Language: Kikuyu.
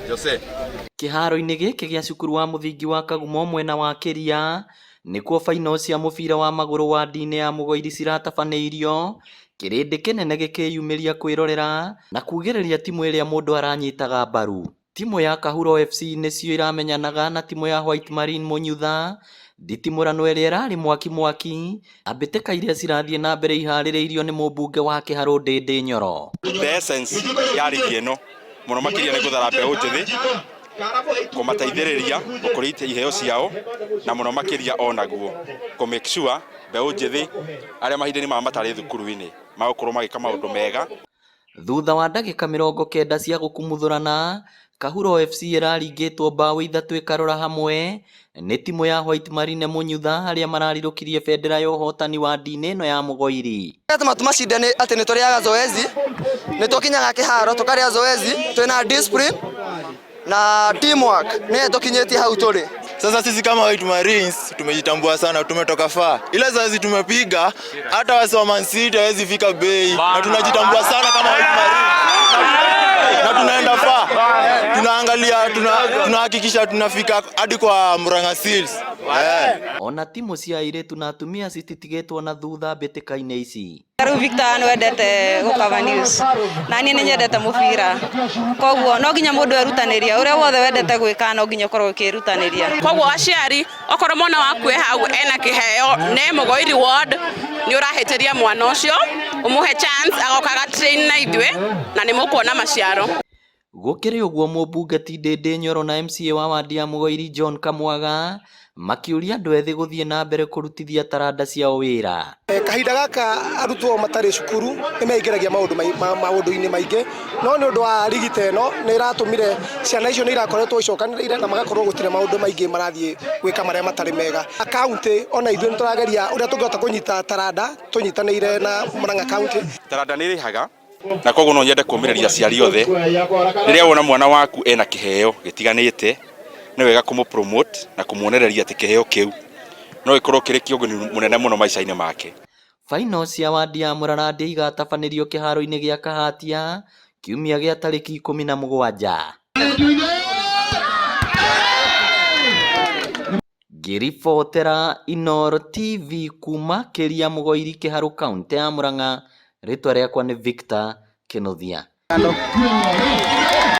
Jose. Kĩharo-inĩ gĩkĩ gĩa cukuru wa mũthingi wa Kagumo mwena wa Kĩria nĩkuo final cia mũbira wa magũrũ wa ndini ya Mũgoiri ciratabanĩirio, kĩrĩndĩ kĩnene gĩkĩyumĩria kwĩrorera na kugĩrĩria timu ĩrĩa mũndũ aranyitaga mbaru. Timu ya Kahuro FC nĩcio iramenyanaga na timu ya White Marine Mũnyutha, nditimũrano ĩrĩa ĩrarĩ mwaki ambĩtĩka iria cirathiĩ na mbere iharĩrĩirio nĩ mũmbunge wa Kĩharũ Ndĩndĩ Nyoro. The essence ya rigi ĩno mũno makĩria nĩ gũthara mbeũ njĩthĩ, kũmateithĩrĩria gũkũria iheo ciao, na mũno makĩria onaguo kũ make sure mbeũ njĩthĩ arĩa mahinda-inĩ mao matarĩ thukuru-inĩ magũkorwo magĩka maũndũ mega. Thutha wa ndagĩka 90 cia gũkumuthũrana, Kahuro FC ĩraringĩtwo mbaũ 3 ĩkarora hamwe nĩ timu ya White Marine Mũnyutha arĩa mararirũkirie bendera ya ũhotani wa ndini ĩno ya Mũgoiri. Tumacindane atĩ nĩ tũrĩaga zoezi, nĩ tũkinyaga kĩharo tũkarĩa zoezi, twĩna discipline na teamwork nĩ tũkinyĩtie hau tũrĩ. Sasa sisi kama White Marines tumejitambua sana, tumetoka far. Ila zoezi tumepiga hata wasi wa Man City hawezi fika bei, na tunajitambua sana kama White Marines. Na tunaenda far. Tunaangalia, tunahakikisha tunafika hadi kwa Murang'a Seals. Ona timu cia airĩtu na atumia cititigĩtwo na thutha mbĩtĩka-inĩ ici. Rĩu Victor nĩ wendete gũkava news na niĩ nĩ nyendete mũbira, koguo no nginya mũndũ erutanĩria, ũrĩa wothe wendete gwĩka no nginya ũkorwo ũkĩrutanĩria. Koguo aciari okorwo mwana waku e hau ena kĩheo nĩ Mũgoiri ward nĩ ũrahĩtĩria mwana ũcio ũmũhe chance agokaga train na ithuĩ na nĩ mũkuona maciaro. Gũkĩrĩ ũguo mũmbunge ti Ndĩndĩ Nyoro na MCA wa wadi ya Mũgoiri John Kamwaga makiuria andũ ethĩ gũthiĩ na mbere kũrutithia taranda ciao wĩra. Kahinda gaka arutwo matarĩ cukuru nĩ meingĩragia maũndũ-inĩ maingĩ, no nĩ ũndũ wa rigi ĩno nĩ iratũmire ciana icio nĩ irakoretwo icokanĩrĩire na magakorwo gũtirĩ maũndũ maingĩ marathiĩ gwĩka marĩa matarĩ mega. Akaunti ona ithuĩ nĩ tũrageria ũrĩa tũngĩhota kũnyita taranda tũnyitanĩire na Murang'a County. Taranda nĩ ĩrĩhaga na koguo no nyende kũmĩrĩria aciari othe, rĩrĩa wona mwana waku ena kĩheo gĩtiganĩte nĩ wega kũmũpromote na kũmuonereria atĩ kĩheo kĩu no gĩkorwo kĩrĩ kĩũguni mũnene mũno maica-inĩ make. Final cia wadi ya Mũrarandĩ igatabanĩrio kĩharo-inĩ gĩa Kahatia kiumia gĩa tarĩki 17. Ngĩribotera Inooro TV kuma Kĩria Mũgoiri Kĩharũ kaunti ya Murang'a, rĩtwa rĩakwa nĩ Victor Kĩnuthia.